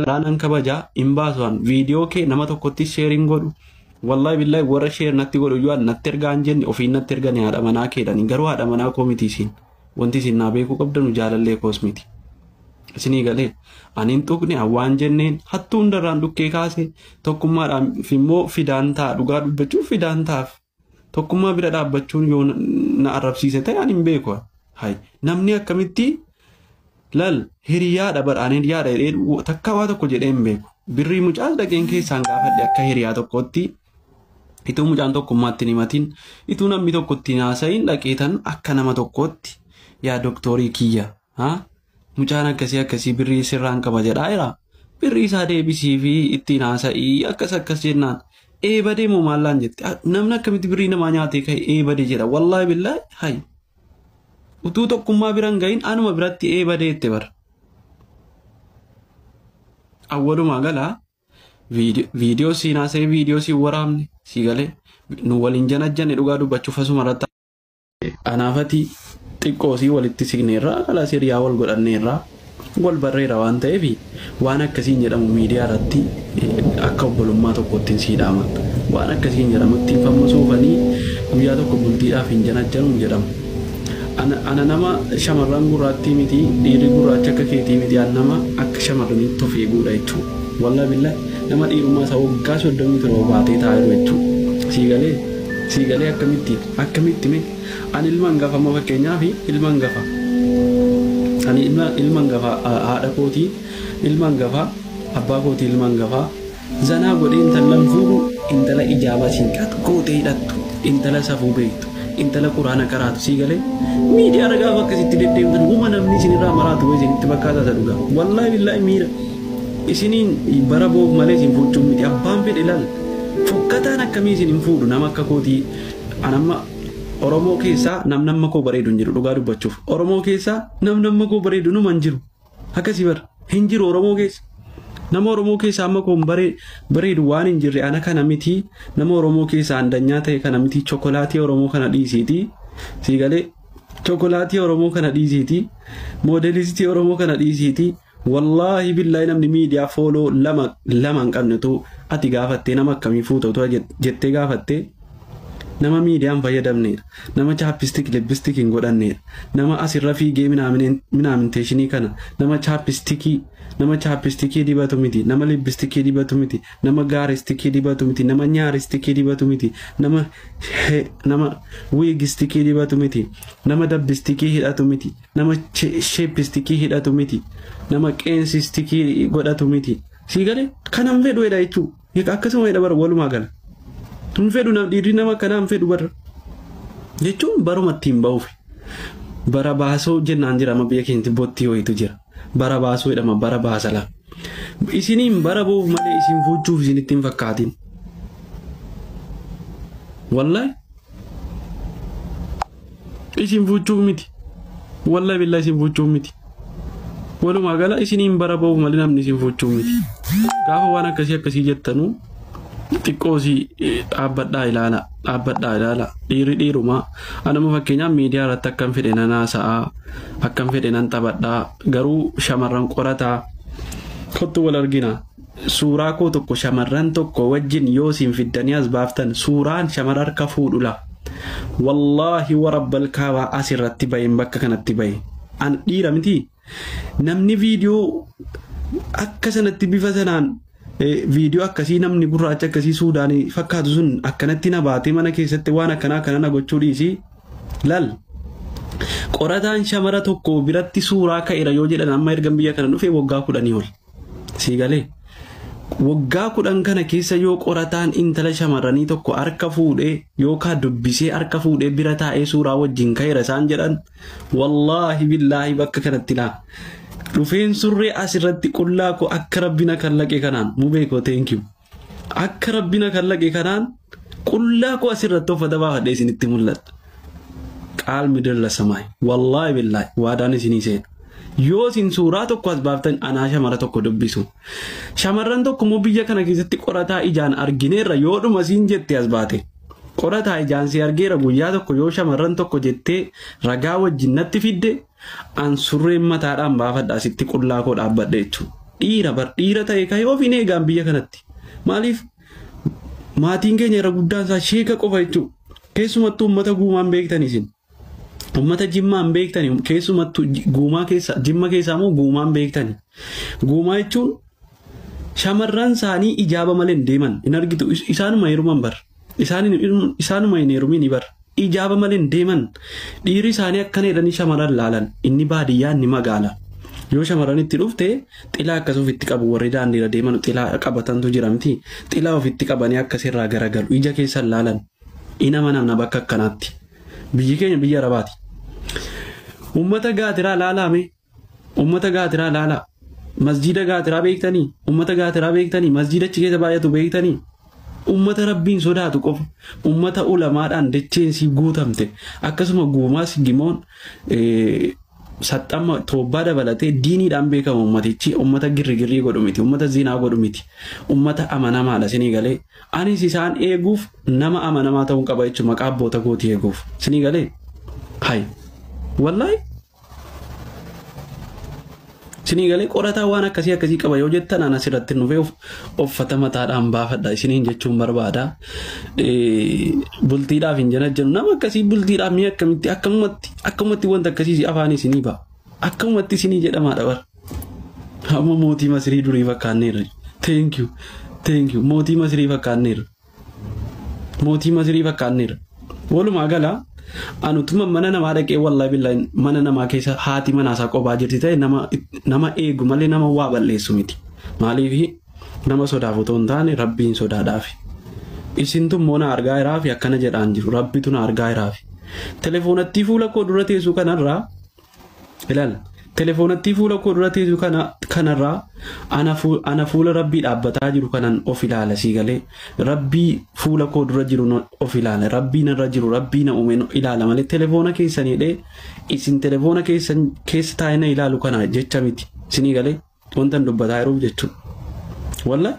Raanan kabaja imbaasuan video ke nama tokkotti sharing godhu wallahi billahi warra share natti godhu yoo natti ergaan jenne ofiin natti erganii haadha manaa keedhani garuu haadha manaa koo miti isin wanti isin naa beekuu qabdanu jaalallee koos miti isinii galee aniin tuqni awwaan jenneen hattuu hundarraan dhukkee kaase tokkummaadhaan immoo fidaan ta'a dhugaa dubbachuu fidaan ta'aaf tokkummaa bira dhaabbachuun yoo na arrabsiise ta'e ani hin beeku hay namni akkamitti lal hiriyaadha badhaaneen yaada takka waa tokko jedhee hin beeku birrii mucaan dhaqeen keessaan gaafadhe akka hiriyaa tokkotti ituu mucaan tokkummaatti himatin ituu namni tokkotti naasayin dhaqeetan akka nama tokkotti yaa doktorii kiyya mucaan akkasii birrii sirraan qaba jedhaa jira birrii isaa deebisii fi ittiin haasa'ii akkas jennaan eebadee moo maallaan jette namni akkamitti birrii namaa nyaatee ka'e eebadee jedha wallahi billahi hay utuu tokkummaa biran gahin anuma biratti eebadee itti bara awwalumaa galaa viidiyoo siin haasa'ee viidiyoo siin waraabne si galee nu waliin janajjanne dhugaa dubbachuuf asuma irratti anaafati xiqqoo sii walitti signeerraa kala siriyaa wal godhanneerraa wal barreera waan ta'eef waan akkasiin jedhamu miidiyaa irratti akka obbolummaa tokkotti siidhaaman waan akkasiin jedhamutti fammasuufanii guyyaa tokko bultiidhaaf hin janajjanuun jedhamu. Ana nama shamarran gurraattii miti dhiirri gurraacha akka keetii miti nama akka shamarraniitti tofee guudha jechuudha. Wallahi billahi nama dhiirummaa isaa waggaa 30 turoo baatee taa'eeru jechuudha. Siigalee akkamitti mee ani ilmaan gafa amma fakkeenyaaf ilmaan gafa ani ilmaan gafa haadha kootii ilmaan gafa abbaa kootii ilmaan gafa zanaa godhee intalan fuudhu intala ijaabaa siinqaatu gootee hidhattu intala safuu beektu intala quraana qaraatu siigalee miidiyaa ragaa bakka sitti deddeemtan uma namni isinirraa maraatu way isinitti fakkaata dhugaa wallahi billahi miira isiniin bara boof malee isin fuuchuu miti abbaan fedhe ilaal fokkataan akkamii isin hin fuudhu nama akka kootii anamma Oromoo keessaa namnamma koo bareedu hin jiru dhugaa dubbachuuf Oromoo keessaa namnamma koo bareedu numa hin jiru akkasii bara hin jiru Oromoo keessa nama Oromoo keessaa amma koo bareedu waan hin jirre ana kana miti nama Oromoo keessaa andanyaa ta'e kana miti chokolaatii Oromoo kana dhiisiiti siigalee chokolaatii Oromoo kana dhiisiiti moodelistii Oromoo kana dhiisiiti wallahi billahi namni miidiyaa fooloo lama hin qabnetu ati gaafattee nama akkamii fuutatu jettee gaafattee nama miidiyaan fayyadamneedha nama chaapistik lippistik hin godhanneedha nama asirra fiigee minaaminteeshinii kana nama chaapistikii dibatu miti nama lippistikii dibatu miti nama gaaristikii dibatu miti nama nyaaristikii dibatu miti nama wiigistikii dibatu miti nama dabbistikii hidhatu miti nama sheepistikii hidhatu miti nama qeensistikii godhatu miti siigalee kanan fedhu jedha jechuudha akkasuma jedha bara walumaa gala tun fedhu na dhiirri nama kanaan fedhu bara jechuun barumatti hin ba'uuf bara baasoo jennaan jira amma biyya keenyatti bottii wayitu jira bara baasoo jedhama bara baasala isiniin bara boof malee isin fuuchuuf isinitti hin fakkaatin wallahi isin fuuchuuf miti wallahi billahi isin fuuchuuf miti walumaa gala isiniin bara boof malee namni isin fuuchuuf miti gaafa waan akkasii jettanuu xiqqoosi dhaabbadhaa ilaala dhiirri dhiirumaa anuma fakkeenyaaf miidiyaa irratti akkam fedhe nan haasa'aa akkam fedhe nan taphadhaa garuu shamarran qorataa kottu wal argina suuraa koo tokko shamarran tokko wajjin yoo siin fiddanii as baaftan suuraan shamara harka fuudhula wallahi warabbal kaabaa asirratti baheen bakka kanatti bahe an dhiira miti namni viidiyoo akka sanatti bifa sanaan video akkasii namni gurraacha akkasii Suudaanii fakkaatu sun akkanatti na baatee mana keessatti waan akkana na gochuu dhiisi lal qorataan shamara tokko biratti suuraa ka'eera yoo jedhan amma erga biyya kana dhufee waggaa 10 ol siigalee waggaa 10 kana keessa yoo qorataan intala shamarranii tokko harka fuudhee yookaan dubbisee harka fuudhee bira taa'ee suuraa wajjin ka'eera isaan jedhan wallahi billahi bakka kanatti laa Rufeen surree asirratti qullaa ko akka rabbina kallaqe kanaan mubeeko thank you akka rabbina kallaqe kanaan qullaa ko asirratti uffata baafadhe isinitti mul'ata qaal midalla samaay wallahi billahi waadaan isinii seet yoo sin suuraa tokko as baaftan anaa shamara tokko dubbisu shamarran tokko mo biyya kana keessatti qorataa ijaan argineerra yoo dhuma siin jette as baate qorataa ijaan si argeera guyyaa tokko yoo shamarran tokko jettee ragaa wajjin natti fidde an surreen mataadhaan baafadha asitti qullaa koo dhaabbadhe jechuudha dhiira ta'e ka'ee ofiin eegaan biyya kanatti. Maaliif maatiin keenya irra guddaan isaa sheeka qofa jechuudha. Keessumattuu uummata guumaan beektanii isin. Uummata jimmaan beektanii keessumattuu guumaa keessa jimma keessaa immoo guumaan beektanii. Guumaa jechuun shamarran isaanii ijaaba malee hin deeman hin argitu isaanuma heeruman bar isaanuma hin heerumin bar ijaaba malee hin deeman dhiirri isaanii akkana jedhanii shamarran laalan inni baadiyyaa inni magaala yoo shamarran itti dhufte xilaa akkas ofitti qabu warri daandiirra deeman xilaa qabatantu jira miti xilaa ofitti qabanii akkasirraa garagalu ija keessan laalan inama namna bakka akkanaatti biyyi keenya biyya Arabaati. Uummata gaatiraa laalame uummata gaatiraa laalaa. Masjida gaatiraa beektanii ummata gaatiraa beektanii masjida achi keessa baay'atu beektanii ummata rabbiin sodaatu qofa ummata ulamaadhaan dacheensi guutamte akkasuma guumaas gimoon saxxama tobbaa dabalatee diiniidhaan beekamu ummatichi ummata girrigirrii godhu miti ummata zinaa godhu miti ummata amanamaadha sinii galee anis isaan eeguuf nama amanamaa ta'uu qaba jechuudha maqaa abboota gootii eeguuf sinii galee hay wallahi sinii galee qorataa waan akkasii qaba yoo jettan ana asirratti nufee uffata mataadhaan baafadha isiniin jechuun barbaada bultiidhaaf hin jennu nama akkasii bultiidhaaf mi akkamatti wanta akkasii afaan isinii ba'a akkamatti isinii jedhamaadha bar amma mootii Masrii durii fakkaanneerra thank you mootii Masrii fakkaanneerra walumaa galaa anutuma mana namaa dhaqee wallahi billahi mana namaa keessa haati manaa isaa qophaa jirti ta'e nama eegu malee nama waa balleessu miti maaliif nama sodaaf otoo hin taane rabbiin sodaadhaaf isintu moona argaa jiraafi akkana jedhaan jiru rabbitu na argaa jiraafi telefoonatti fuula koo dura teessu kanarraa ilaala telefoonatti fuula koo dura teessu kanarraa ana fuula rabbii dhaabbataa jiru kanan of ilaala sii galee rabbii fuula koo dura jiru of ilaala rabbii narra jiru rabbii na uume ilaala malee telefoona keessanii isin telefoona keessa taa'ina ilaalu kana jecha miti sinii galee wantan dubbataa jiruuf jechuudha walla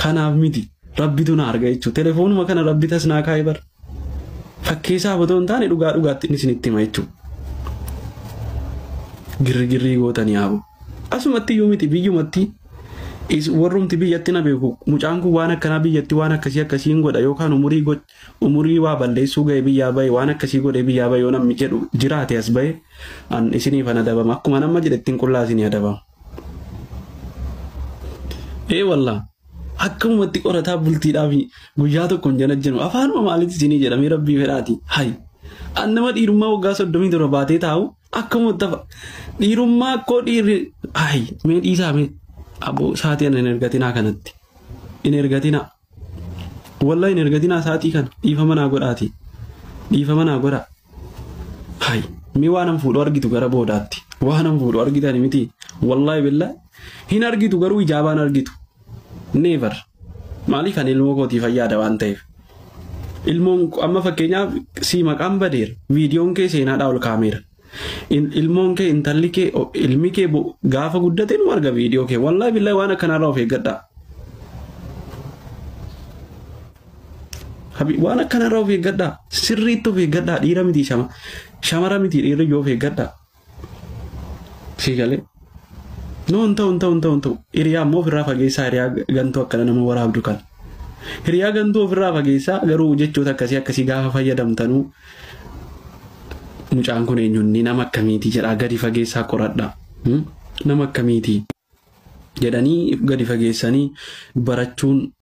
kanaaf miti rabbitu na arga jechuudha telefoonuma kana rabbi tas naa kaa'e bar fakkeessaa otoo hin taane dhugaatti isinitti hima jechuudha. Girrigirrii gootanii yaabu asumatti yoo miti biyyumatti warrumti biyyatti na beeku mucaan kun waan akkanaa biyyatti waan akkasiin godha yookaan umurii waa balleessuu ga'e biyyaa bahe waan akkasii godhe biyyaa bahe yoo namni jedhu jiraate as bahe an isiniif ana dabama akkuma nama jedhettiin qullaa isinii adabama. Wallaa akkamumatti qorataa bultiidhaaf guyyaa tokko hin jennu afaanuma maalitti isinii jedhamee rabbii fedhaati hay an nama dhiirummaa waggaa 37 baatee taa'u akkamumatti dhiirummaa akkoo dhiirri hay mee dhiisaa mee aboo saatii hin ergatinaa kanatti hin ergatinaa wallahi hin ergatinaa saatii kana dhiifama naa godhaa hay mee waan an fuudhu argitu gara boodaatti waan an fuudhu argitani miti wallahi billahi hin argitu garuu ijaabaan argitu never maaliif an ilmoo kootii fayyaada waan ta'eef ilmoon amma fakkeenyaaf si maqaan badeera viidiyoon kee seenaadhaa ol kaameera ilmoon kee intalli kee ilmi kee gaafa guddate nu arga viidiyoo kee wallahi billahi waan akkanaarraa of eeggadhaa waan akkanaarraa of eeggadhaa sirriitti of eeggadhaa dhiira miti shamara miti dhiirri yoo of eeggadhaa si galee no ta'u hiriyaa immoo ofirraa fageessaa hiriyaa gantuu akkana nama waraabdu kan hiriyaa gantuu ofirraa fageessaa garuu jechoota akkasii gaafa fayyadamtanuu mucaan kun eenyuun nama akkamiitii jedhaa gadi fageessaa qoradhaa nama akkamiitii jedhanii gadi fageessanii barachuun